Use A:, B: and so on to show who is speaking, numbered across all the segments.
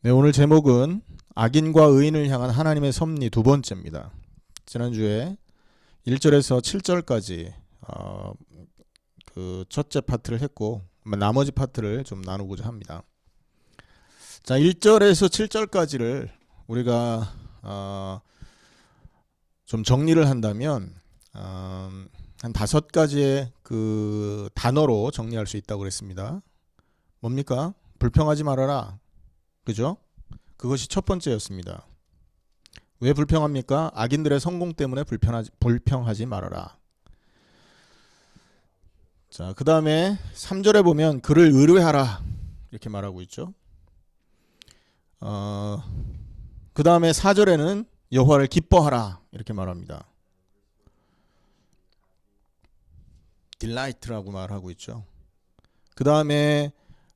A: 네, 오늘 제목은 악인과 의인을 향한 하나님의 섭리 두 번째입니다. 지난주에 1절에서 7절까지 그 첫째 파트를 했고 나머지 파트를 좀 나누고자 합니다. 자, 1절에서 7절까지를 우리가 좀 정리를 한다면 한 5가지의 그 단어로 정리할 수 있다고 그랬습니다. 뭡니까? 불평하지 말아라. 그죠? 그것이 첫 번째였습니다. 왜 불평합니까? 악인들의 성공 때문에 불평하지 말아라. 자, 그 다음에 3절에 보면 그를 의뢰하라 이렇게 말하고 있죠. 그 다음에 4절에는 여호와를 기뻐하라 이렇게 말합니다. 딜라이트라고 말하고 있죠. 그 다음에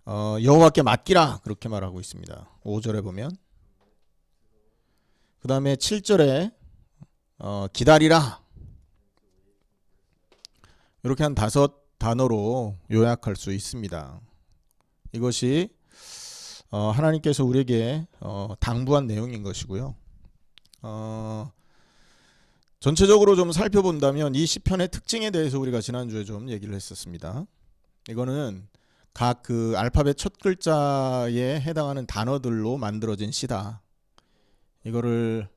A: 여호와께 맡기라 그렇게 말하고 있습니다. 5절에 보면. 그 다음에 7절에 기다리라 이렇게 한 5단어로 요약할 수 있습니다. 이것이 하나님께서 우리에게 당부한 내용인 것이고요. 전체적으로 좀 살펴본다면 이 시편의 특징에 대해서 우리가 지난주에 좀 얘기를 했었습니다. 이거는 각 그 알파벳 첫 글자에 해당하는 단어들로 만들어진 시다. 이거를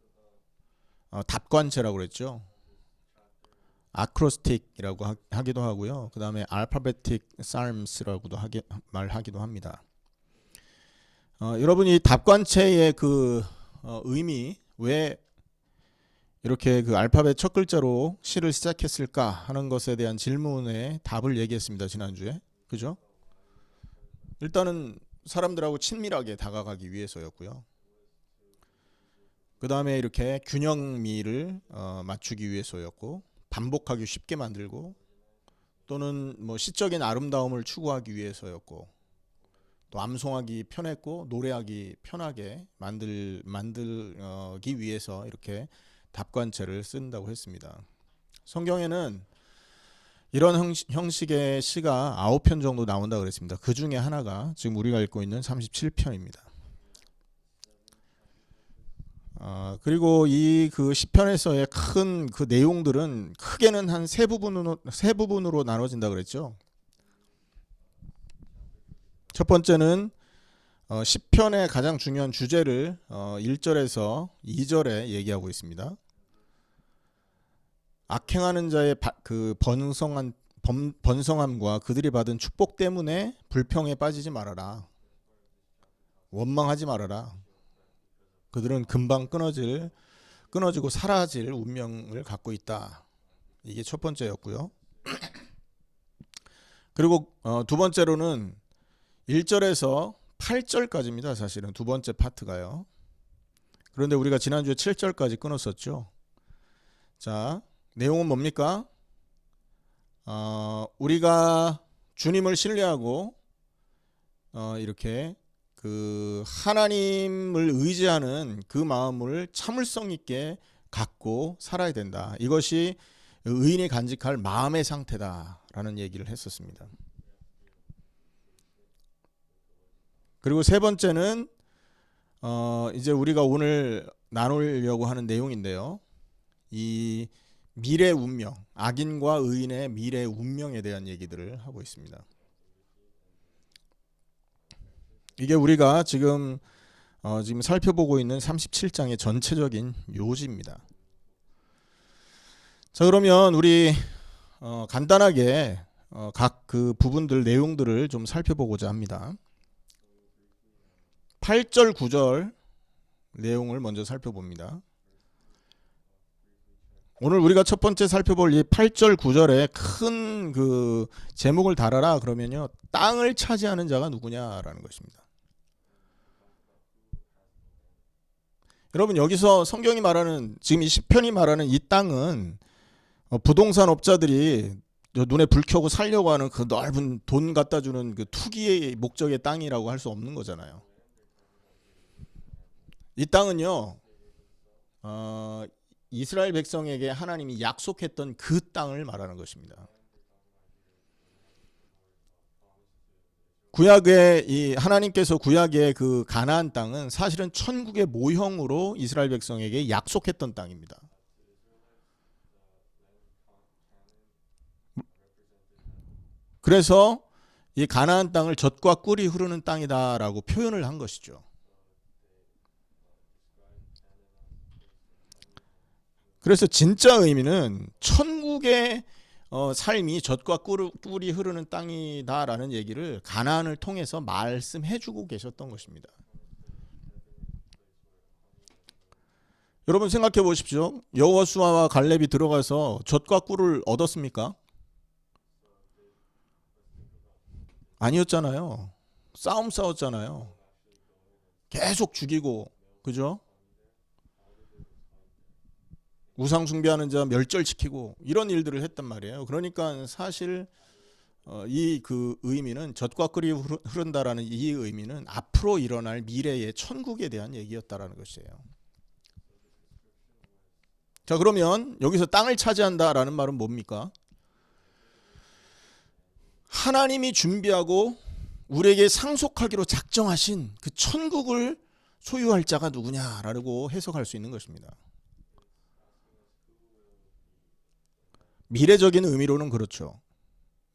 A: 답관체라고 그랬죠. 아크로스틱이라고 하기도 하고요. 그 다음에 알파베틱 살임스라고도 말하기도 합니다. 여러분이 답관체의 그 의미, 왜 이렇게 그 알파벳 첫 글자로 시를 시작했을까 하는 것에 대한 질문에 답을 얘기했습니다. 지난주에. 그죠? 일단은 사람들하고 친밀하게 다가가기 위해서였고요. 그 다음에 이렇게 균형미를 맞추기 위해서였고, 반복하기 쉽게 만들고, 또는 뭐 시적인 아름다움을 추구하기 위해서였고, 또 암송하기 편했고 노래하기 편하게 만들기 위해서 이렇게 답관체를 쓴다고 했습니다. 성경에는 이런 형식의 시가 9편 정도 나온다고 그랬습니다. 그 중에 하나가 지금 우리가 읽고 있는 37편입니다. 그리고 이 그 시편에서의 큰 그 내용들은 크게는 한 세 부분으로 나눠진다 그랬죠. 첫 번째는 시편의 가장 중요한 주제를 1절에서 2절에 얘기하고 있습니다. 악행하는 자의 그 번성함과 그들이 받은 축복 때문에 불평에 빠지지 말아라. 원망하지 말아라. 그들은 금방 끊어지고 사라질 운명을 갖고 있다. 이게 첫 번째였고요. 그리고 두 번째로는 1절에서 8절까지입니다. 사실은 두 번째 파트가요. 그런데 우리가 지난주에 7절까지 끊었었죠. 자, 내용은 뭡니까? 우리가 주님을 신뢰하고 이렇게 그 하나님을 의지하는 그 마음을 참을성 있게 갖고 살아야 된다. 이것이 의인이 간직할 마음의 상태다라는 얘기를 했었습니다. 그리고 세 번째는 이제 우리가 오늘 나누려고 하는 내용인데요. 이 미래 운명, 악인과 의인의 미래 운명에 대한 얘기들을 하고 있습니다. 이게 우리가 지금 살펴보고 있는 37장의 전체적인 요지입니다. 자, 그러면 우리 간단하게 각 그 부분들 내용들을 좀 살펴보고자 합니다. 8절 9절 내용을 먼저 살펴봅니다. 오늘 우리가 첫 번째 살펴볼 이 8절 9절에 큰 그 제목을 달아라 그러면요, 땅을 차지하는 자가 누구냐라는 것입니다. 여러분, 여기서 성경이 말하는, 지금 이 시편이 말하는 이 땅은 부동산 업자들이 눈에 불 켜고 살려고 하는 그 넓은 돈 갖다 주는 그 투기의 목적의 땅이라고 할 수 없는 거잖아요. 이 땅은요, 이스라엘 백성에게 하나님이 약속했던 그 땅을 말하는 것입니다. 구약의 이 하나님께서 구약의 그 가나안 땅은 사실은 천국의 모형으로 이스라엘 백성에게 약속했던 땅입니다. 그래서 이 가나안 땅을 젖과 꿀이 흐르는 땅이다라고 표현을 한 것이죠. 그래서 진짜 의미는 천국의 삶이 젖과 꿀이 흐르는 땅이다라는 얘기를 가나안을 통해서 말씀해주고 계셨던 것입니다. 여러분 생각해 보십시오. 여호수아와 갈렙이 들어가서 젖과 꿀을 얻었습니까? 아니었잖아요. 싸움 싸웠잖아요. 계속 죽이고, 그죠? 우상 숭배하는 자 멸절시키고 이런 일들을 했단 말이에요. 그러니까 사실 이 그 의미는 젖과 꿀이 흐른다라는 이 의미는 앞으로 일어날 미래의 천국에 대한 얘기였다라는 것이에요. 자, 그러면 여기서 땅을 차지한다라는 말은 뭡니까? 하나님이 준비하고 우리에게 상속하기로 작정하신 그 천국을 소유할 자가 누구냐라고 해석할 수 있는 것입니다. 미래적인 의미로는 그렇죠.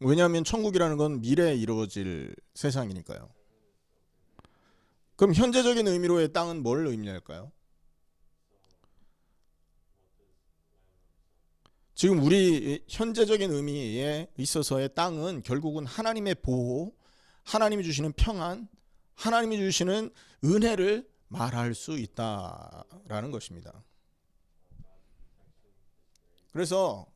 A: 왜냐하면 천국이라는 건 미래에 이루어질 세상이니까요. 그럼 현재적인 의미로의 땅은 뭘 의미할까요? 지금 우리 현재적인 의미에 있어서의 땅은 결국은 하나님의 보호, 하나님이 주시는 평안, 하나님이 주시는 은혜를 말할 수 있다라는 것입니다. 그래서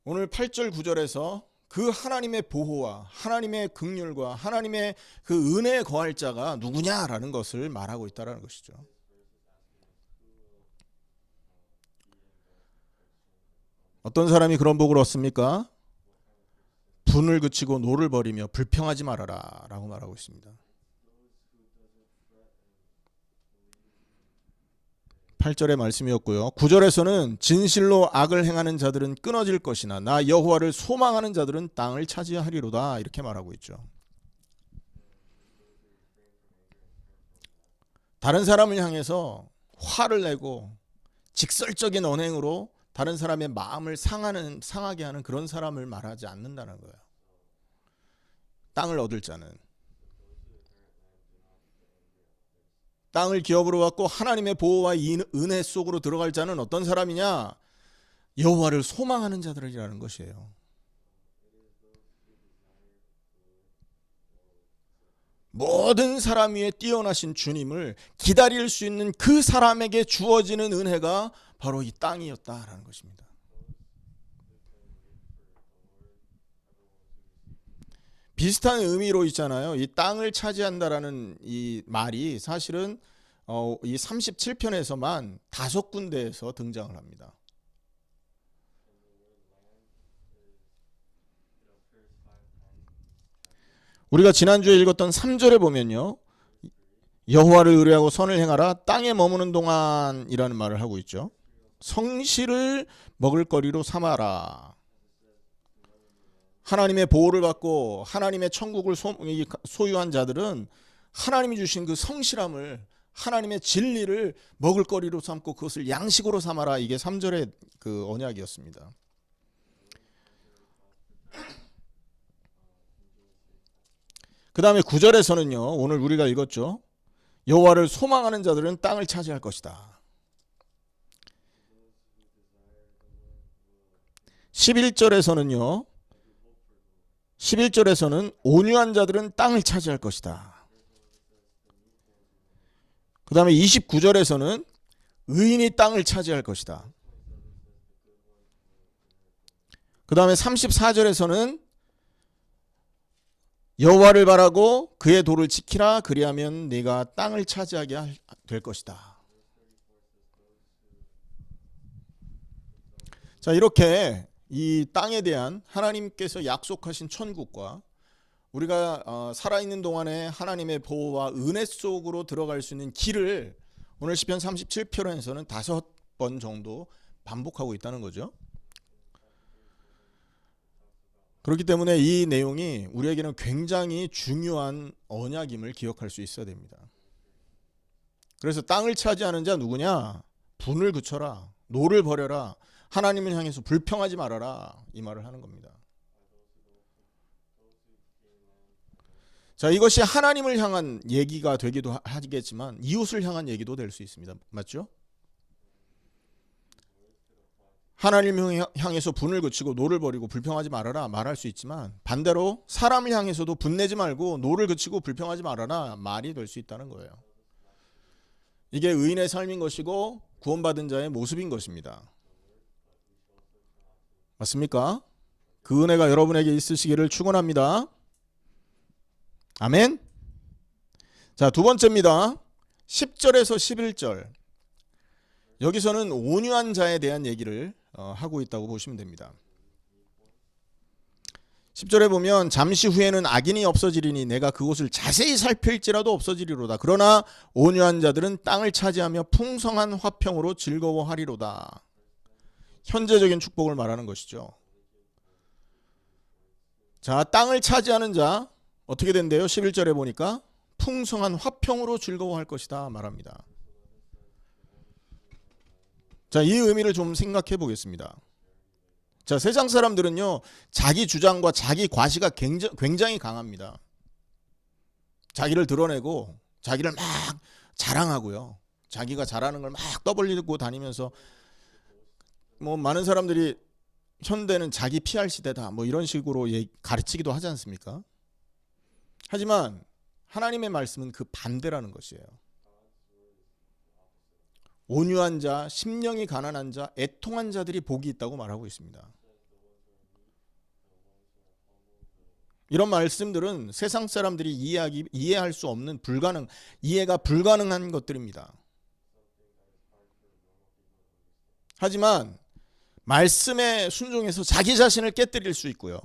A: 오늘 8절 9절에서 그 하나님의 보호와 하나님의 긍휼과 하나님의 그 은혜에 거할 자가 누구냐라는 것을 말하고 있다는 것이죠. 어떤 사람이 그런 복을 얻습니까? 분을 그치고 노를 버리며 불평하지 말아라 라고 말하고 있습니다. 8절의 말씀이었고요. 9절에서는 진실로 악을 행하는 자들은 끊어질 것이나 나 여호와를 소망하는 자들은 땅을 차지하리로다 이렇게 말하고 있죠. 다른 사람을 향해서 화를 내고 직설적인 언행으로 다른 사람의 마음을 상하게 하는 그런 사람을 말하지 않는다는 거예요. 땅을 얻을 자는 땅을 기업으로 갖고 하나님의 보호와 은혜 속으로 들어갈 자는 어떤 사람이냐? 여호와를 소망하는 자들이라는 것이에요. 모든 사람 위에 뛰어나신 주님을 기다릴 수 있는 그 사람에게 주어지는 은혜가 바로 이 땅이었다라는 것입니다. 비슷한 의미로 있잖아요. 이 땅을 차지한다라는 이 말이 사실은 이 37편에서만 5군데에서 등장을 합니다. 우리가 지난주에 읽었던 3절에 보면요. 여호와를 의뢰하고 선을 행하라 땅에 머무는 동안이라는 말을 하고 있죠. 성실을 먹을거리로 삼아라. 하나님의 보호를 받고 하나님의 천국을 소유한 자들은 하나님이 주신 그 성실함을 하나님의 진리를 먹을거리로 삼고 그것을 양식으로 삼아라. 이게 3절의 그 언약이었습니다. 그 다음에 9절에서는요. 오늘 우리가 읽었죠. 여호와를 소망하는 자들은 땅을 차지할 것이다. 11절에서는요. 11절에서는 온유한 자들은 땅을 차지할 것이다. 그 다음에 29절에서는 의인이 땅을 차지할 것이다. 그 다음에 34절에서는 여호와를 바라고 그의 도를 지키라 그리하면 네가 땅을 차지하게 될 것이다. 자, 이렇게 이 땅에 대한 하나님께서 약속하신 천국과 우리가 살아있는 동안에 하나님의 보호와 은혜 속으로 들어갈 수 있는 길을 오늘 시편 37편에서는 5번 정도 반복하고 있다는 거죠. 그렇기 때문에 이 내용이 우리에게는 굉장히 중요한 언약임을 기억할 수 있어야 됩니다. 그래서 땅을 차지하는 자 누구냐? 분을 그쳐라. 노를 버려라. 하나님을 향해서 불평하지 말아라. 이 말을 하는 겁니다. 자, 이것이 하나님을 향한 얘기가 되기도 하겠지만 이웃을 향한 얘기도 될 수 있습니다. 맞죠? 하나님을 향해서 분을 그치고 노를 버리고 불평하지 말아라 말할 수 있지만 반대로 사람을 향해서도 분내지 말고 노를 그치고 불평하지 말아라 말이 될 수 있다는 거예요. 이게 의인의 삶인 것이고 구원받은 자의 모습인 것입니다. 맞습니까? 그 은혜가 여러분에게 있으시기를 축원합니다. 아멘. 자, 두 번째입니다. 10절에서 11절. 여기서는 온유한 자에 대한 얘기를 하고 있다고 보시면 됩니다. 10절에 보면 잠시 후에는 악인이 없어지리니 내가 그곳을 자세히 살필지라도 없어지리로다. 그러나 온유한 자들은 땅을 차지하며 풍성한 화평으로 즐거워하리로다. 현재적인 축복을 말하는 것이죠. 자, 땅을 차지하는 자 어떻게 된대요? 11절에 보니까 풍성한 화평으로 즐거워할 것이다 말합니다. 자, 이 의미를 좀 생각해 보겠습니다. 자, 세상 사람들은요, 자기 주장과 자기 과시가 굉장히 강합니다. 자기를 드러내고, 자기를 막 자랑하고요. 자기가 잘하는 걸 막 떠벌리고 다니면서, 뭐, 많은 사람들이 현대는 자기 PR 시대다, 뭐 이런 식으로 가르치기도 하지 않습니까? 하지만, 하나님의 말씀은 그 반대라는 것이에요. 온유한 자, 심령이 가난한 자, 애통한 자들이 복이 있다고 말하고 있습니다. 이런 말씀들은 세상 사람들이 이해할 수 없는 이해가 불가능한 것들입니다. 하지만 말씀에 순종해서 자기 자신을 깨뜨릴 수 있고요.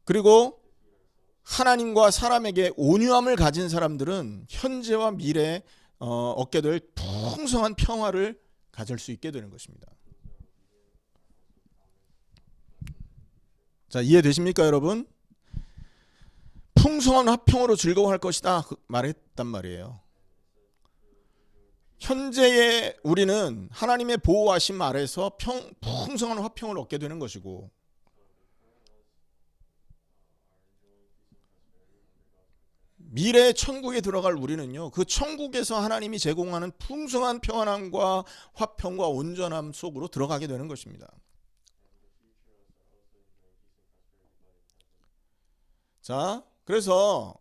A: 그리고 하나님과 사람에게 온유함을 가진 사람들은 현재와 미래에 얻게 될 풍성한 평화를 가질 수 있게 되는 것입니다. 자, 이해되십니까, 여러분? 풍성한 화평으로 즐거워할 것이다 말했단 말이에요. 현재의 우리는 하나님의 보호하심 아래서 풍성한 화평을 얻게 되는 것이고, 미래의 천국에 들어갈 우리는요, 그 천국에서 하나님이 제공하는 풍성한 평안함과 화평과 온전함 속으로 들어가게 되는 것입니다. 자, 그래서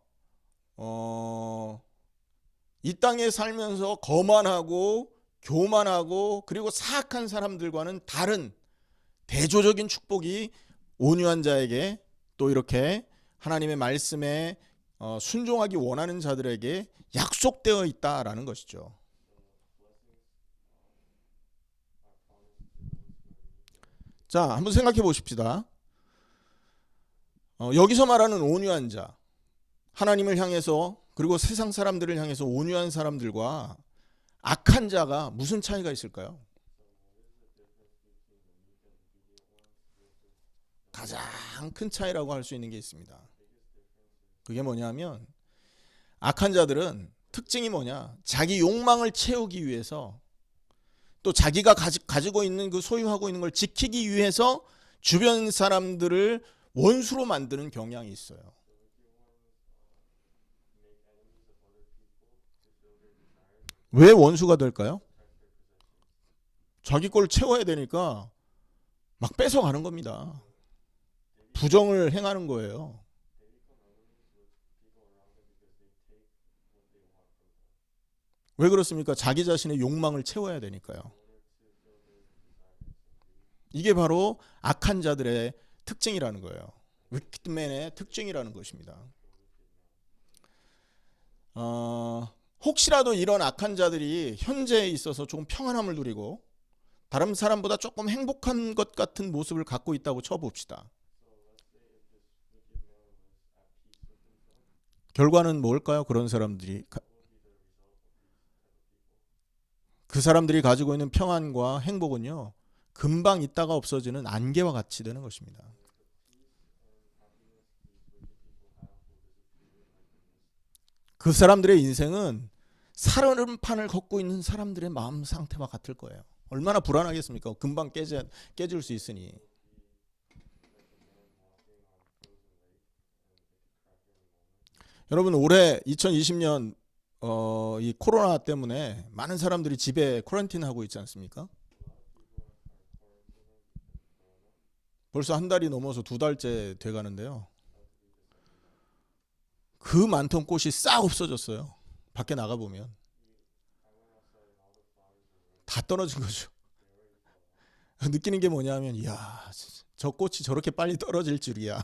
A: 이 땅에 살면서 거만하고 교만하고 그리고 사악한 사람들과는 다른 대조적인 축복이 온유한 자에게 또 이렇게 하나님의 말씀에 순종하기 원하는 자들에게 약속되어 있다라는 것이죠. 자, 한번 생각해 보십시다. 여기서 말하는 온유한 자, 하나님을 향해서 그리고 세상 사람들을 향해서 온유한 사람들과 악한 자가 무슨 차이가 있을까요? 가장 큰 차이라고 할 수 있는 게 있습니다. 그게 뭐냐면 악한 자들은 특징이 뭐냐? 자기 욕망을 채우기 위해서 또 자기가 가지고 있는 그 소유하고 있는 걸 지키기 위해서 주변 사람들을 원수로 만드는 경향이 있어요. 왜 원수가 될까요? 자기 걸 채워야 되니까 막 뺏어가는 겁니다. 부정을 행하는 거예요. 왜 그렇습니까? 자기 자신의 욕망을 채워야 되니까요. 이게 바로 악한 자들의 특징이라는 거예요. 위키드맨의 특징이라는 것입니다. 혹시라도 이런 악한 자들이 현재에 있어서 조금 평안함을 누리고 다른 사람보다 조금 행복한 것 같은 모습을 갖고 있다고 쳐봅시다. 결과는 뭘까요? 그런 사람들이 그 사람들이 가지고 있는 평안과 행복은요, 금방 있다가 없어지는 안개와 같이 되는 것입니다. 그 사람들의 인생은 살얼음판을 걷고 있는 사람들의 마음 상태와 같을 거예요. 얼마나 불안하겠습니까? 금방 깨질 수 있으니. 여러분 올해 2020년 이 코로나 때문에 많은 사람들이 집에 쿼런틴 하고 있지 않습니까? 벌써 한 달이 넘어서 두 달째 돼 가는데요. 그 많던 꽃이 싹 없어졌어요. 밖에 나가 보면 다 떨어진 거죠. 느끼는 게 뭐냐면 이야, 저 꽃이 저렇게 빨리 떨어질 줄이야.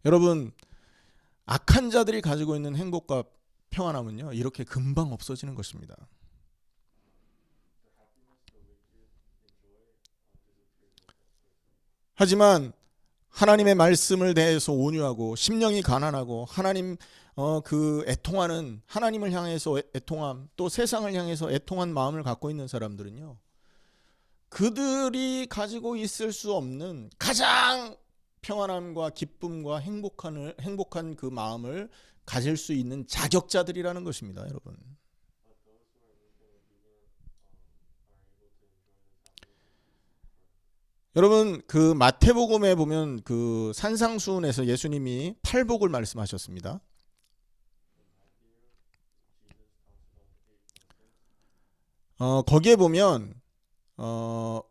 A: 여러분 악한 자들이 가지고 있는 행복과 평안함은요 이렇게 금방 없어지는 것입니다. 하지만 하나님의 말씀을 대해서 온유하고 심령이 가난하고 하나님 그 애통하는 하나님을 향해서 애통함 또 세상을 향해서 애통한 마음을 갖고 있는 사람들은요 그들이 가지고 있을 수 없는 가장 평안함과 기쁨과 행복한 그 마음을 가질 수 있는 자격자들이라는 것입니다, 여러분. 여러분 그 마태복음에 보면 그 산상수훈에서 예수님이 팔복을 말씀하셨습니다. 거기에 보면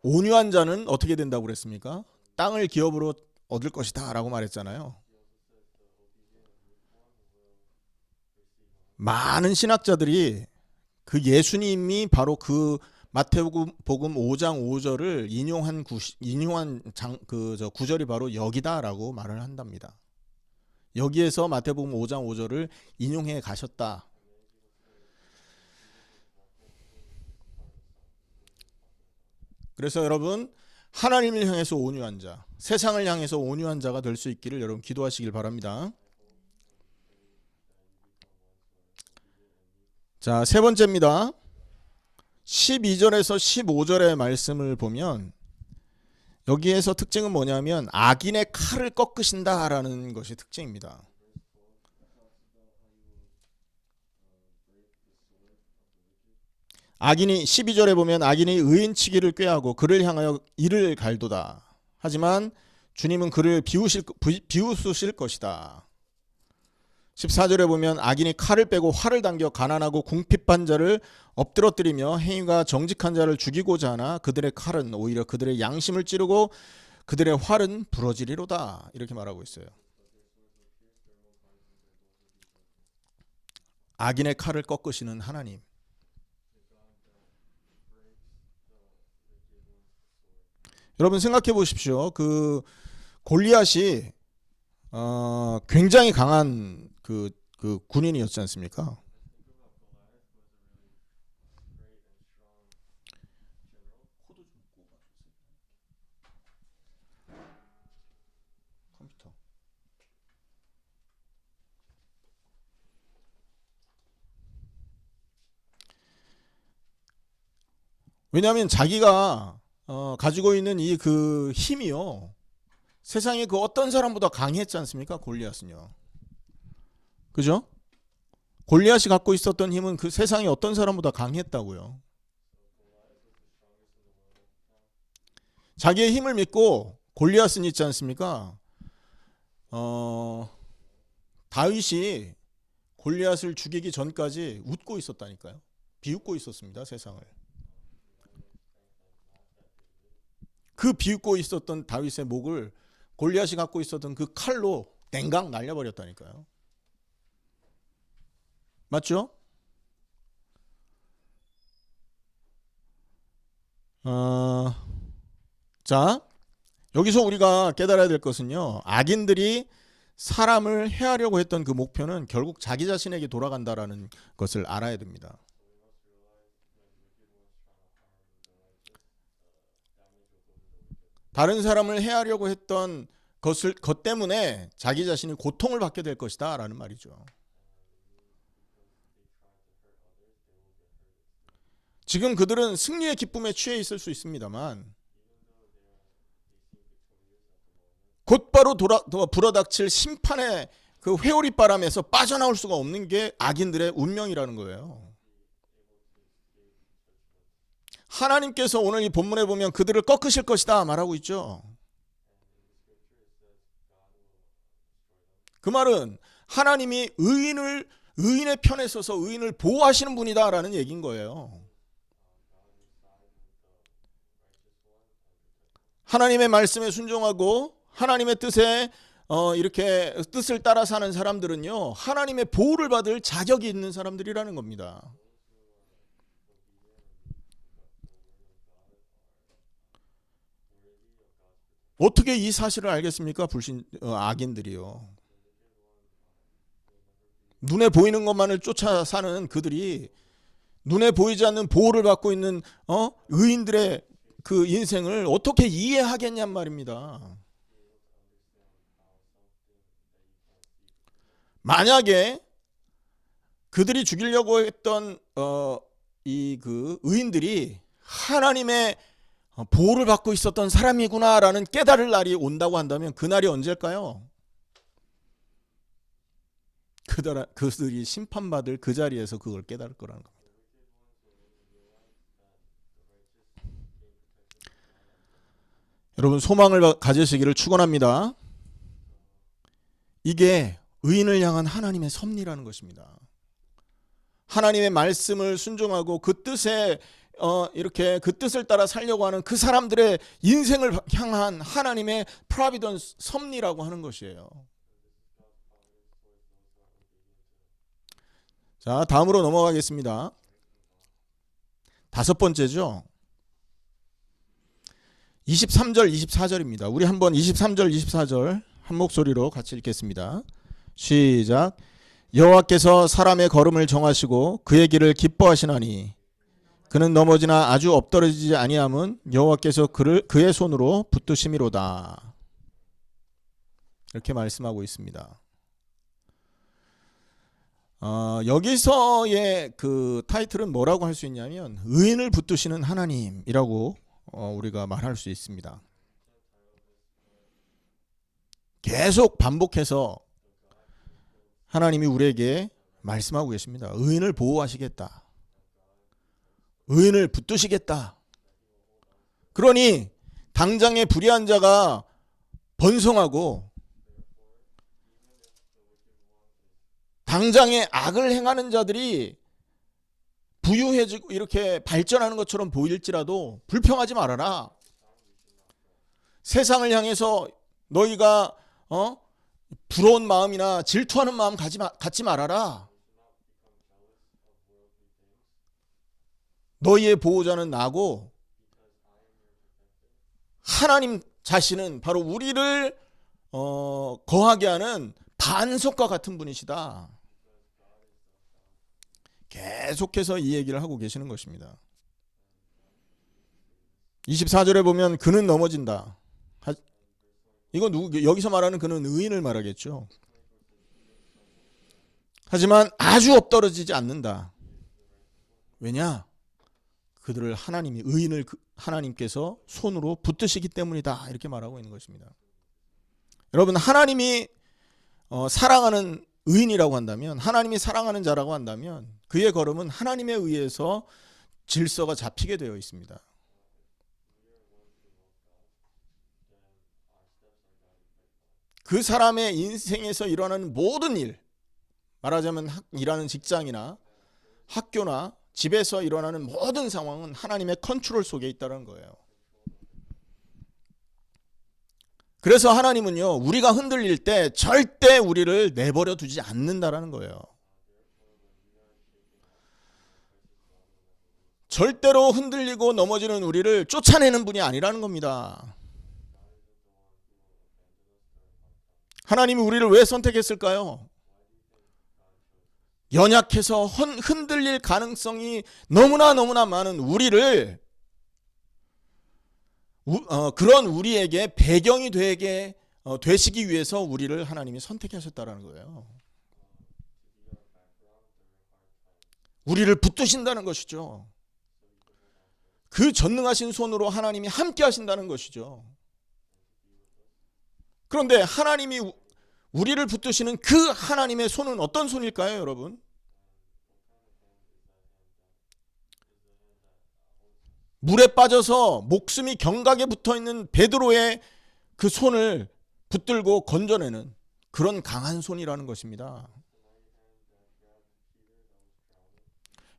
A: 온유한 자는 어떻게 된다고 그랬습니까? 땅을 기업으로 얻을 것이다 라고 말했잖아요. 많은 신학자들이 그 예수님이 바로 그 마태복음 5장 5절을 인용한 그 구절이 바로 여기다라고 말을 한답니다. 여기에서 마태복음 5장 5절을 인용해 가셨다. 그래서 여러분 하나님을 향해서 온유한 자, 세상을 향해서 온유한 자가 될 수 있기를 여러분 기도하시길 바랍니다. 자, 세 번째입니다. 12절에서 15절의 말씀을 보면 여기에서 특징은 뭐냐면 악인의 칼을 꺾으신다라는 것이 특징입니다. 악인이 12절에 보면 악인이 의인치기를 꾀하고 그를 향하여 이를 갈도다. 하지만 주님은 그를 비웃으실 것이다. 14절에 보면 악인이 칼을 빼고 활을 당겨 가난하고 궁핍한 자를 엎드러뜨리며 행위가 정직한 자를 죽이고자 하나 그들의 칼은 오히려 그들의 양심을 찌르고 그들의 활은 부러지리로다. 이렇게 말하고 있어요. 악인의 칼을 꺾으시는 하나님. 여러분 생각해 보십시오. 그 골리앗이 굉장히 강한 그 군인이었지 않습니까? 컴퓨터. 왜냐하면 자기가 가지고 있는 이 그 힘이요. 세상에 그 어떤 사람보다 강했지 않습니까? 골리앗은요. 그죠? 골리앗이 갖고 있었던 힘은 그 세상에 어떤 사람보다 강했다고요. 자기의 힘을 믿고 골리앗은 있지 않습니까? 다윗이 골리앗을 죽이기 전까지 웃고 있었다니까요. 비웃고 있었습니다, 세상을. 그 비웃고 있었던 다윗의 목을 골리앗이 갖고 있었던 그 칼로 댕강 날려버렸다니까요. 맞죠? 자, 여기서 우리가 깨달아야 될 것은요. 악인들이 사람을 해하려고 했던 그 목표는 결국 자기 자신에게 돌아간다라는 것을 알아야 됩니다. 다른 사람을 해하려고 했던 것 때문에 자기 자신이 고통을 받게 될 것이다 라는 말이죠. 지금 그들은 승리의 기쁨에 취해 있을 수 있습니다만 곧바로 불어닥칠 심판의 그 회오리 바람에서 빠져나올 수가 없는 게 악인들의 운명이라는 거예요. 하나님께서 오늘 이 본문에 보면 그들을 꺾으실 것이다 말하고 있죠. 그 말은 하나님이 의인의 편에 서서 의인을 보호하시는 분이다라는 얘기인 거예요. 하나님의 말씀에 순종하고 하나님의 뜻에 이렇게 뜻을 따라 사는 사람들은요, 하나님의 보호를 받을 자격이 있는 사람들이라는 겁니다. 어떻게 이 사실을 알겠습니까? 악인들이요. 눈에 보이는 것만을 쫓아 사는 그들이 눈에 보이지 않는 보호를 받고 있는 의인들의 그 인생을 어떻게 이해하겠냔 말입니다. 만약에 그들이 죽이려고 했던 이 그 의인들이 하나님의 보호를 받고 있었던 사람이구나라는 깨달을 날이 온다고 한다면 그 날이 언제일까요? 그들이 심판받을 그 자리에서 그걸 깨달을 거라는 겁니다. 여러분, 소망을 가지시기를 축원합니다. 이게 의인을 향한 하나님의 섭리라는 것입니다. 하나님의 말씀을 순종하고 그 뜻에 이렇게 그 뜻을 따라 살려고 하는 그 사람들의 인생을 향한 하나님의 프로비던스 섭리라고 하는 것이에요. 자, 다음으로 넘어가겠습니다. 다섯 번째죠. 23절, 24절입니다. 우리 한번 23절, 24절 한 목소리로 같이 읽겠습니다. 시작. 여호와께서 사람의 걸음을 정하시고 그의 길을 기뻐하시나니 그는 넘어지나 아주 엎드러지지 아니함은 여호와께서 그의 손으로 붙드심이로다. 이렇게 말씀하고 있습니다. 여기서의 그 타이틀은 뭐라고 할 수 있냐면 의인을 붙드시는 하나님이라고 우리가 말할 수 있습니다. 계속 반복해서 하나님이 우리에게 말씀하고 계십니다. 의인을 보호하시겠다. 의인을 붙드시겠다. 그러니 당장의 불의한 자가 번성하고 당장의 악을 행하는 자들이 부유해지고 이렇게 발전하는 것처럼 보일지라도 불평하지 말아라. 세상을 향해서 너희가 부러운 마음이나 질투하는 마음 갖지 말아라. 너희의 보호자는 나고 하나님 자신은 바로 우리를 거하게 하는 반석과 같은 분이시다. 계속해서 이 얘기를 하고 계시는 것입니다. 24절에 보면 그는 넘어진다. 이거 여기서 말하는 그는 의인을 말하겠죠. 하지만 아주 엎드러지지 않는다. 왜냐? 그들을 의인을 하나님께서 손으로 붙드시기 때문이다. 이렇게 말하고 있는 것입니다. 여러분, 하나님이 사랑하는 의인이라고 한다면, 하나님이 사랑하는 자라고 한다면 그의 걸음은 하나님에 의해서 질서가 잡히게 되어 있습니다. 그 사람의 인생에서 일어나는 모든 일, 말하자면 일하는 직장이나 학교나 집에서 일어나는 모든 상황은 하나님의 컨트롤 속에 있다는 거예요. 그래서 하나님은요, 우리가 흔들릴 때 절대 우리를 내버려 두지 않는다라는 거예요. 절대로 흔들리고 넘어지는 우리를 쫓아내는 분이 아니라는 겁니다. 하나님이 우리를 왜 선택했을까요? 연약해서 흔들릴 가능성이 너무나 많은 우리를 그런 우리에게 배경이 되시기 위해서 우리를 하나님이 선택하셨다라는 거예요. 우리를 붙드신다는 것이죠. 그 전능하신 손으로 하나님이 함께 하신다는 것이죠. 그런데 하나님이 우리를 붙드시는 그 하나님의 손은 어떤 손일까요, 여러분? 물에 빠져서 목숨이 경각에 붙어있는 베드로의 그 손을 붙들고 건져내는 그런 강한 손이라는 것입니다.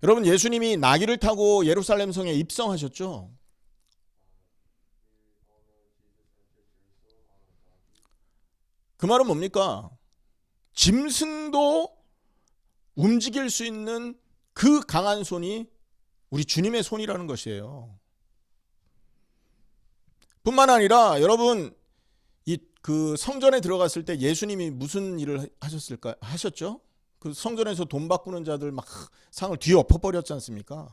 A: 여러분, 예수님이 나귀를 타고 예루살렘 성에 입성하셨죠? 그 말은 뭡니까? 짐승도 움직일 수 있는 그 강한 손이 우리 주님의 손이라는 것이에요. 뿐만 아니라 여러분, 그 성전에 들어갔을 때 예수님이 무슨 일을 하셨죠? 그 성전에서 돈 바꾸는 자들 막 상을 뒤에 엎어버렸지 않습니까?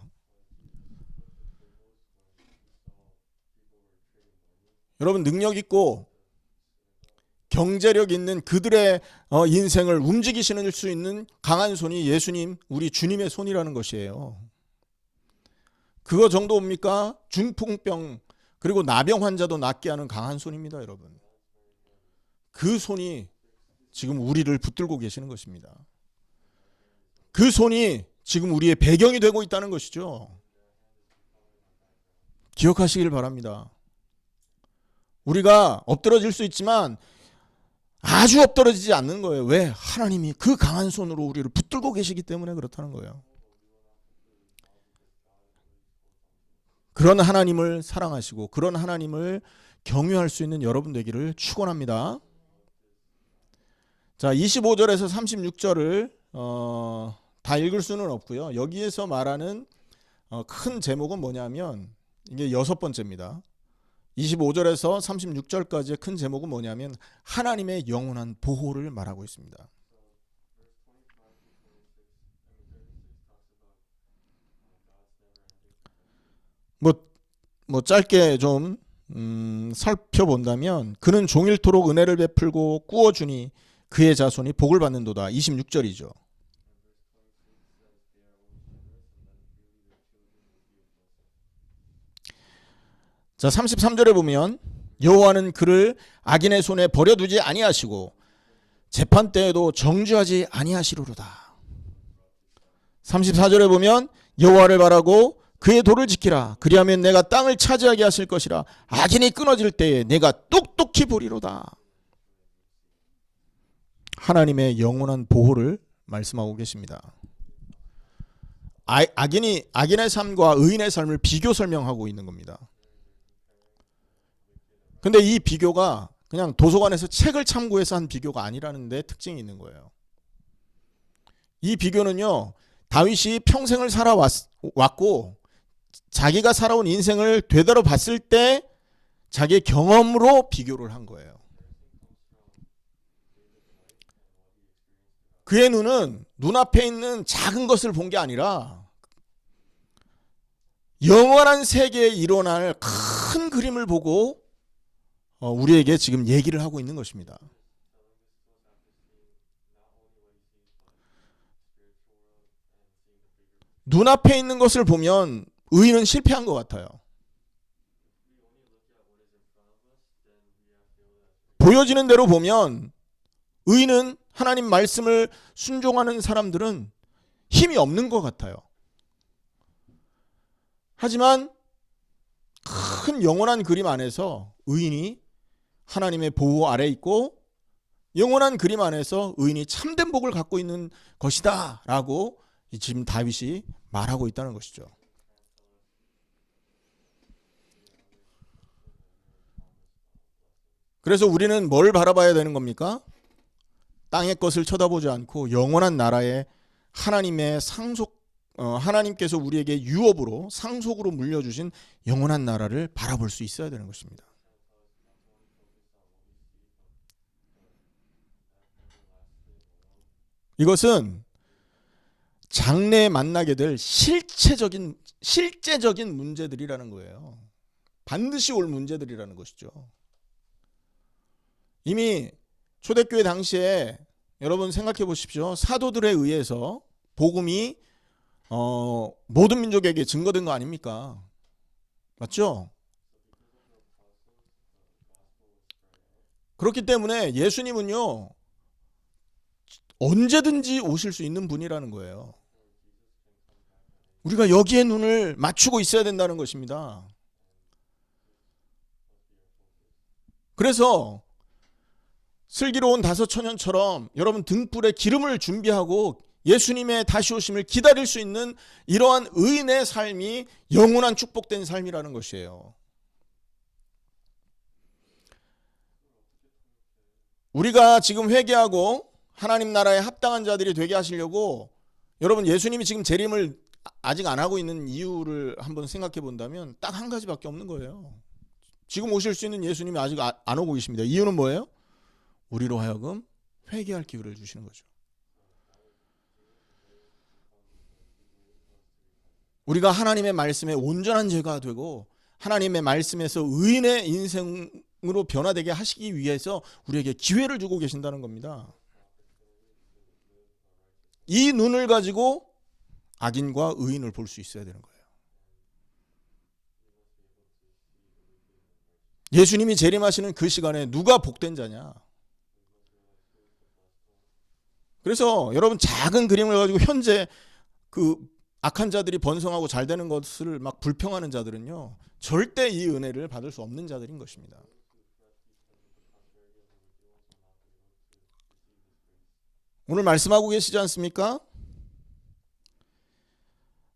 A: 여러분, 능력 있고 경제력 있는 그들의 인생을 움직이실 수 있는 강한 손이 예수님, 우리 주님의 손이라는 것이에요. 그거 정도입니까? 중풍병 그리고 나병 환자도 낫게 하는 강한 손입니다, 여러분. 그 손이 지금 우리를 붙들고 계시는 것입니다. 그 손이 지금 우리의 배경이 되고 있다는 것이죠. 기억하시길 바랍니다. 우리가 엎드러질 수 있지만 아주 엎드러지지 않는 거예요. 왜? 하나님이 그 강한 손으로 우리를 붙들고 계시기 때문에 그렇다는 거예요. 그런 하나님을 사랑하시고 그런 하나님을 경유할 수 있는 여러분 되기를 축원합니다. 자, 25절에서 36절을 다 읽을 수는 없고요. 여기에서 말하는 큰 제목은 뭐냐면 이게 6번째입니다. 25절에서 36절까지의 큰 제목은 뭐냐면 하나님의 영원한 보호를 말하고 있습니다. 뭐 짧게 좀 살펴본다면 그는 종일토록 은혜를 베풀고 꾸어주니 그의 자손이 복을 받는도다. 26절이죠. 자, 33절에 보면 여호와는 그를 악인의 손에 버려두지 아니하시고 재판 때에도 정죄하지 아니하시리로다. 34절에 보면 여호와를 바라고 그의 도를 지키라. 그리하면 내가 땅을 차지하게 하실 것이라. 악인이 끊어질 때에 내가 똑똑히 보리로다. 하나님의 영원한 보호를 말씀하고 계십니다. 악인의 삶과 의인의 삶을 비교 설명하고 있는 겁니다. 근데 이 비교가 그냥 도서관에서 책을 참고해서 한 비교가 아니라는 데 특징이 있는 거예요. 이 비교는요, 다윗이 평생을 살아왔고 자기가 살아온 인생을 되돌아 봤을 때 자기의 경험으로 비교를 한 거예요. 그의 눈은 눈앞에 있는 작은 것을 본 게 아니라 영원한 세계에 일어날 큰 그림을 보고 우리에게 지금 얘기를 하고 있는 것입니다. 눈앞에 있는 것을 보면 의인은 실패한 것 같아요. 보여지는 대로 보면 의인은 하나님 말씀을 순종하는 사람들은 힘이 없는 것 같아요. 하지만 큰 영원한 그림 안에서 의인이 하나님의 보호 아래 있고 영원한 그림 안에서 의인이 참된 복을 갖고 있는 것이다 라고 지금 다윗이 말하고 있다는 것이죠. 그래서 우리는 뭘 바라봐야 되는 겁니까? 땅의 것을 쳐다보지 않고 영원한 나라에 하나님의 하나님께서 우리에게 유업으로 상속으로 물려주신 영원한 나라를 바라볼 수 있어야 되는 것입니다. 이것은 장래에 만나게 될 실제적인 문제들이라는 거예요. 반드시 올 문제들이라는 것이죠. 이미 초대교회 당시에 여러분 생각해 보십시오. 사도들에 의해서 복음이 모든 민족에게 증거된 거 아닙니까? 맞죠? 그렇기 때문에 예수님은요, 언제든지 오실 수 있는 분이라는 거예요. 우리가 여기에 눈을 맞추고 있어야 된다는 것입니다. 그래서 슬기로운 다섯 처녀처럼 여러분 등불에 기름을 준비하고 예수님의 다시 오심을 기다릴 수 있는 이러한 의인의 삶이 영원한 축복된 삶이라는 것이에요. 우리가 지금 회개하고 하나님 나라에 합당한 자들이 되게 하시려고 여러분 예수님이 지금 재림을 아직 안 하고 있는 이유를 한번 생각해 본다면 딱 한 가지밖에 없는 거예요. 지금 오실 수 있는 예수님이 아직 안 오고 계십니다. 이유는 뭐예요? 우리로 하여금 회개할 기회를 주시는 거죠. 우리가 하나님의 말씀에 온전한 죄가 되고 하나님의 말씀에서 의인의 인생으로 변화되게 하시기 위해서 우리에게 기회를 주고 계신다는 겁니다. 이 눈을 가지고 악인과 의인을 볼 수 있어야 되는 거예요. 예수님이 재림하시는 그 시간에 누가 복된 자냐? 그래서 여러분 작은 그림을 가지고 현재 그 악한 자들이 번성하고 잘 되는 것을 막 불평하는 자들은요, 절대 이 은혜를 받을 수 없는 자들인 것입니다. 오늘 말씀하고 계시지 않습니까?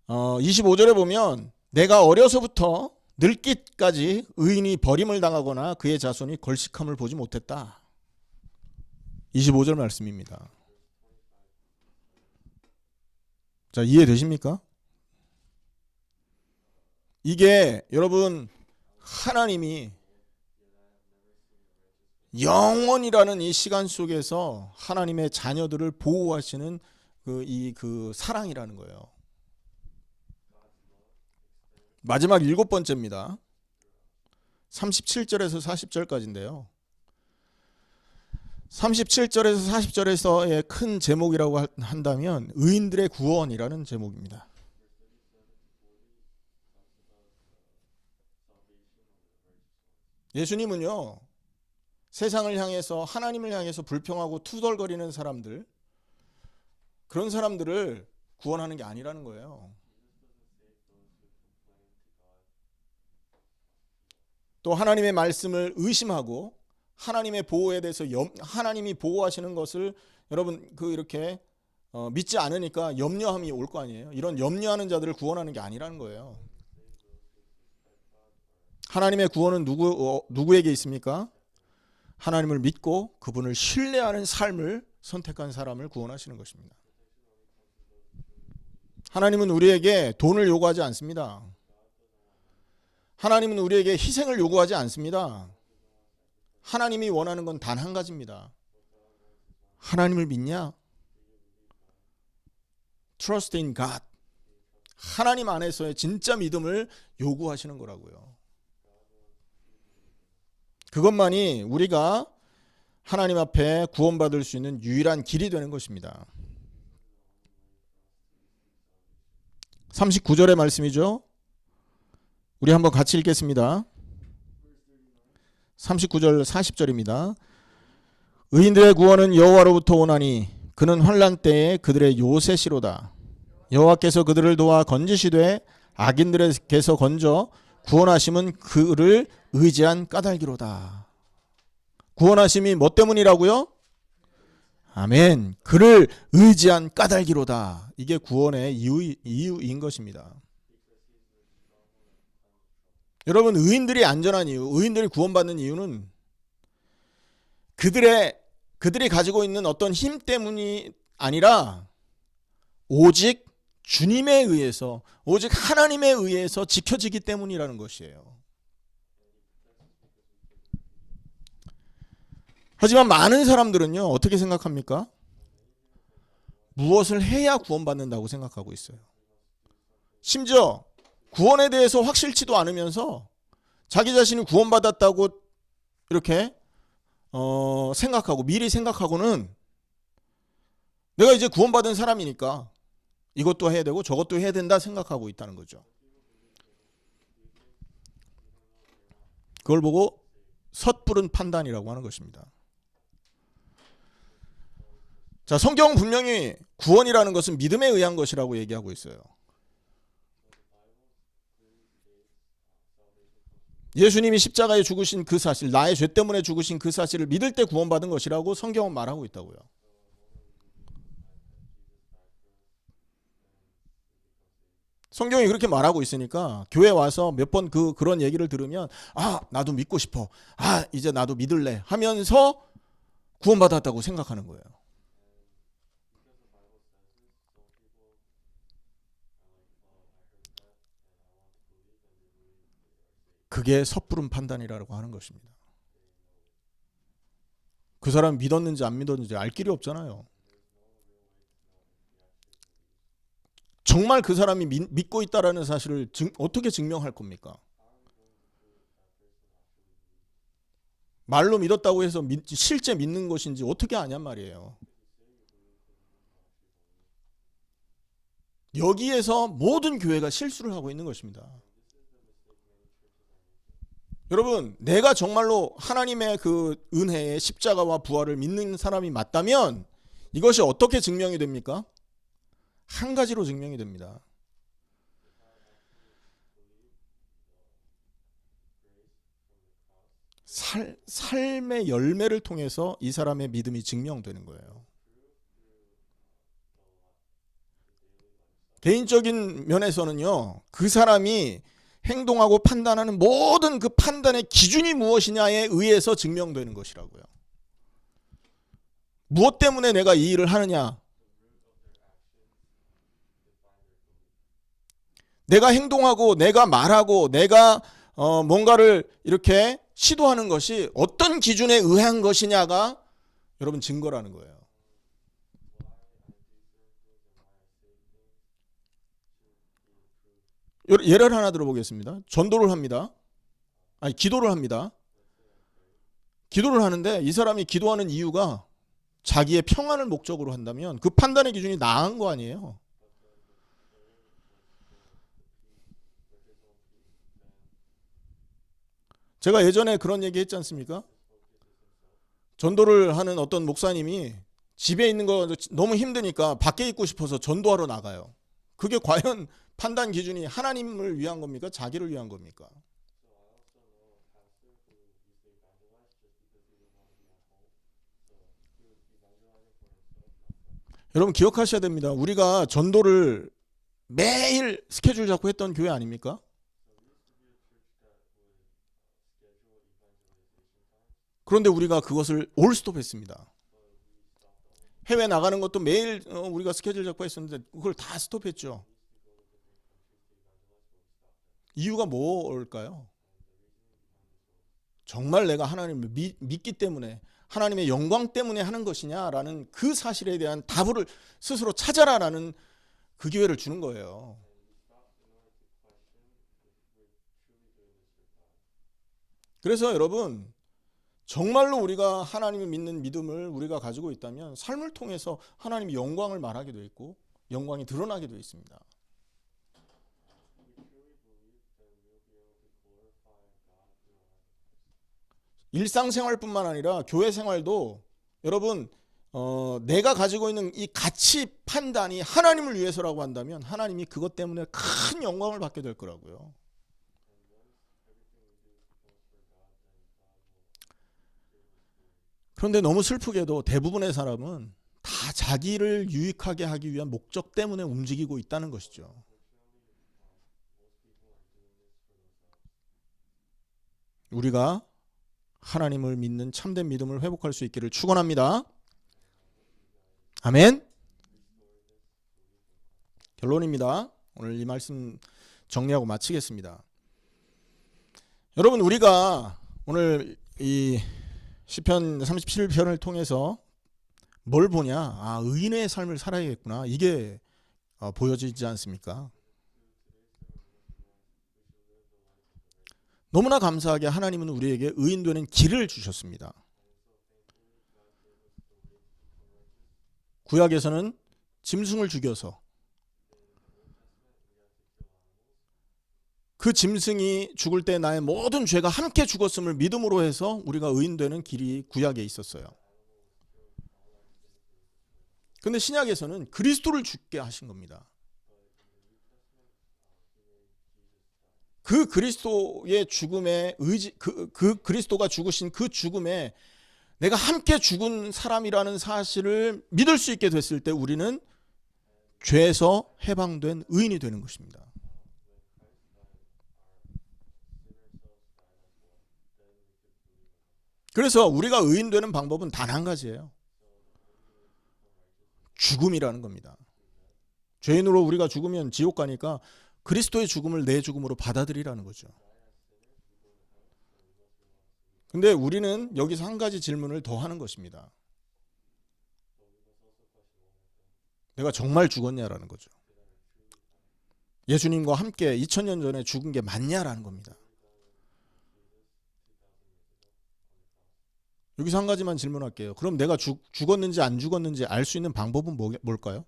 A: 25절에 보면 내가 어려서부터 늙기까지 의인이 버림을 당하거나 그의 자손이 걸식함을 보지 못했다. 25절 말씀입니다. 자, 이해되십니까? 이게 여러분 하나님이 영원이라는 이 시간 속에서 하나님의 자녀들을 보호하시는 그 사랑이라는 거예요. 마지막 7번째입니다. 37절에서 40절까지인데요. 37절에서 40절에서의 큰 제목이라고 한다면 의인들의 구원이라는 제목입니다. 예수님은요, 세상을 향해서 하나님을 향해서 불평하고 투덜거리는 사람들, 그런 사람들을 구원하는 게 아니라는 거예요. 또 하나님의 말씀을 의심하고 하나님의 보호에 대해서 하나님이 보호하시는 것을 여러분 이렇게 믿지 않으니까 염려함이 올 거 아니에요. 이런 염려하는 자들을 구원하는 게 아니라는 거예요. 하나님의 구원은 누구에게 있습니까? 하나님을 믿고 그분을 신뢰하는 삶을 선택한 사람을 구원하시는 것입니다. 하나님은 우리에게 돈을 요구하지 않습니다. 하나님은 우리에게 희생을 요구하지 않습니다. 하나님이 원하는 건 단 한 가지입니다. 하나님을 믿냐? Trust in God. 하나님 안에서의 진짜 믿음을 요구하시는 거라고요. 그것만이 우리가 하나님 앞에 구원받을 수 있는 유일한 길이 되는 것입니다. 39절의 말씀이죠. 우리 한번 같이 읽겠습니다. 39절 40절입니다. 의인들의 구원은 여호와로부터 오나니 그는 환난 때에 그들의 요새시로다. 여호와께서 그들을 도와 건지시되 악인들에게서 건져 구원하심은 그를 의지한 까닭이로다. 구원하심이 뭐 때문이라고요? 아멘. 그를 의지한 까닭이로다. 이게 구원의 이유인 것입니다. 여러분 의인들이 안전한 이유, 의인들이 구원받는 이유는 그들이 가지고 있는 어떤 힘 때문이 아니라 오직 주님에 의해서, 오직 하나님에 의해서 지켜지기 때문이라는 것이에요. 하지만 많은 사람들은요, 어떻게 생각합니까? 무엇을 해야 구원받는다고 생각하고 있어요. 심지어 구원에 대해서 확실치도 않으면서 자기 자신이 구원받았다고 이렇게 생각하고 미리 생각하고는 내가 이제 구원받은 사람이니까 이것도 해야 되고 저것도 해야 된다 생각하고 있다는 거죠. 그걸 보고 섣부른 판단이라고 하는 것입니다. 자, 성경은 분명히 구원이라는 것은 믿음에 의한 것이라고 얘기하고 있어요. 예수님이 십자가에 죽으신 그 사실, 나의 죄 때문에 죽으신 그 사실을 믿을 때 구원받은 것이라고 성경은 말하고 있다고요. 성경이 그렇게 말하고 있으니까 교회 와서 몇 번 그런 얘기를 들으면 나도 믿고 싶어. 이제 나도 믿을래 하면서 구원받았다고 생각하는 거예요. 그게 섣부른 판단이라고 하는 것입니다. 그 사람 믿었는지 안 믿었는지 알 길이 없잖아요. 정말 그 사람이 믿고 있다라는 사실을 어떻게 증명할 겁니까? 말로 믿었다고 해서 실제 믿는 것인지 어떻게 아냔 말이에요. 여기에서 모든 교회가 실수를 하고 있는 것입니다. 여러분, 내가 정말로 하나님의 그 은혜의 십자가와 부활을 믿는 사람이 맞다면 이것이 어떻게 증명이 됩니까? 한 가지로 증명이 됩니다. 삶의 열매를 통해서 이 사람의 믿음이 증명되는 거예요. 개인적인 면에서는요, 그 사람이 행동하고 판단하는 모든 그 판단의 기준이 무엇이냐에 의해서 증명되는 것이라고요. 무엇 때문에 내가 이 일을 하느냐? 내가 행동하고 내가 말하고 내가 뭔가를 이렇게 시도하는 것이 어떤 기준에 의한 것이냐가 여러분 증거라는 거예요. 예를 하나 들어보겠습니다. 전도를 합니다. 기도를 합니다. 기도를 하는데 이 사람이 기도하는 이유가 자기의 평안을 목적으로 한다면 그 판단의 기준이 나은 거 아니에요. 제가 예전에 그런 얘기 했지 않습니까? 전도를 하는 어떤 목사님이 집에 있는 거 너무 힘드니까 밖에 있고 싶어서 전도하러 나가요. 그게 과연 판단 기준이 하나님을 위한 겁니까? 자기를 위한 겁니까? 여러분 기억하셔야 됩니다. 우리가 전도를 매일 스케줄 잡고 했던 교회 아닙니까? 그런데 우리가 그것을 올스톱했습니다. 해외 나가는 것도 매일 우리가 스케줄 잡고 했었는데 그걸 다 스톱했죠. 이유가 뭘까요? 정말 내가 하나님을 믿기 때문에 하나님의 영광 때문에 하는 것이냐라는 그 사실에 대한 답을 스스로 찾아라라는 그 기회를 주는 거예요. 그래서 여러분 정말로 우리가 하나님을 믿는 믿음을 우리가 가지고 있다면 삶을 통해서 하나님의 영광을 말하게 돼 있고 영광이 드러나게 돼 있습니다. 일상생활뿐만 아니라 교회 생활도 여러분 내가 가지고 있는 이 가치 판단이 하나님을 위해서라고 한다면 하나님이 그것 때문에 큰 영광을 받게 될 거라고요. 그런데 너무 슬프게도 대부분의 사람은 다 자기를 유익하게 하기 위한 목적 때문에 움직이고 있다는 것이죠. 우리가 하나님을 믿는 참된 믿음을 회복할 수 있기를 축원합니다. 아멘. 결론입니다. 오늘 이 말씀 정리하고 마치겠습니다. 여러분 우리가 오늘 이 시편 37편을 통해서 뭘 보냐? 의인의 삶을 살아야겠구나. 이게 보여지지 않습니까? 너무나 감사하게 하나님은 우리에게 의인 되는 길을 주셨습니다. 구약에서는 짐승을 죽여서 그 짐승이 죽을 때 나의 모든 죄가 함께 죽었음을 믿음으로 해서 우리가 의인되는 길이 구약에 있었어요. 근데 신약에서는 그리스도를 죽게 하신 겁니다. 그 그리스도의 죽음에 그 그리스도가 죽으신 그 죽음에 내가 함께 죽은 사람이라는 사실을 믿을 수 있게 됐을 때 우리는 죄에서 해방된 의인이 되는 것입니다. 그래서 우리가 의인 되는 방법은 단 한 가지예요. 죽음이라는 겁니다. 죄인으로 우리가 죽으면 지옥 가니까 그리스도의 죽음을 내 죽음으로 받아들이라는 거죠. 근데 우리는 여기서 한 가지 질문을 더 하는 것입니다. 내가 정말 죽었냐라는 거죠. 예수님과 함께 2000년 전에 죽은 게 맞냐라는 겁니다. 여기서 한 가지만 질문할게요. 그럼 내가 죽었는지 안 죽었는지 알 수 있는 방법은 뭘까요?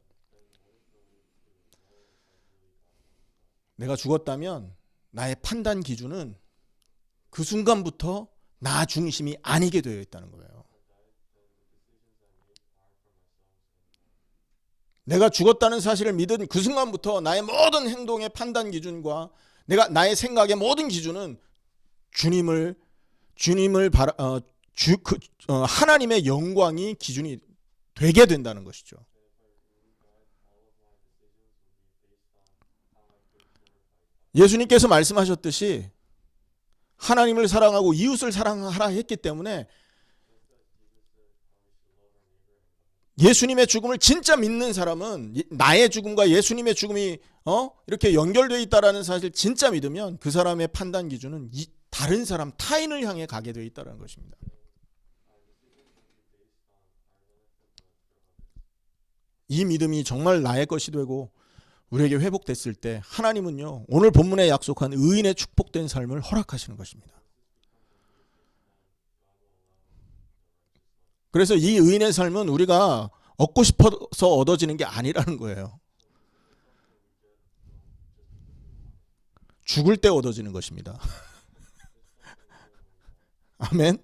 A: 내가 죽었다면 나의 판단 기준은 그 순간부터 나 중심이 아니게 되어 있다는 거예요. 내가 죽었다는 사실을 믿은 그 순간부터 나의 모든 행동의 판단 기준과 나의 생각의 모든 기준은 하나님의 영광이 기준이 되게 된다는 것이죠. 예수님께서 말씀하셨듯이 하나님을 사랑하고 이웃을 사랑하라 했기 때문에 예수님의 죽음을 진짜 믿는 사람은 나의 죽음과 예수님의 죽음이 이렇게 연결되어 있다라는 사실 진짜 믿으면 그 사람의 판단 기준은 다른 사람 타인을 향해 가게 되어 있다는 것입니다. 이 믿음이 정말 나의 것이 되고 우리에게 회복됐을 때 하나님은요 오늘 본문에 약속한 의인의 축복된 삶을 허락하시는 것입니다. 그래서 이 의인의 삶은 우리가 얻고 싶어서 얻어지는 게 아니라는 거예요. 죽을 때 얻어지는 것입니다. 아멘.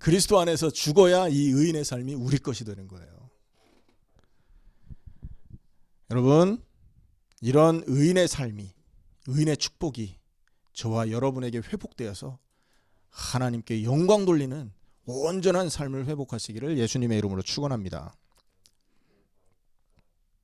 A: 그리스도 안에서 죽어야 이 의인의 삶이 우리 것이 되는 거예요. 여러분, 이런 의인의 삶이, 의인의 축복이 저와 여러분에게 회복되어서 하나님께 영광 돌리는 온전한 삶을 회복하시기를 예수님의 이름으로 축원합니다.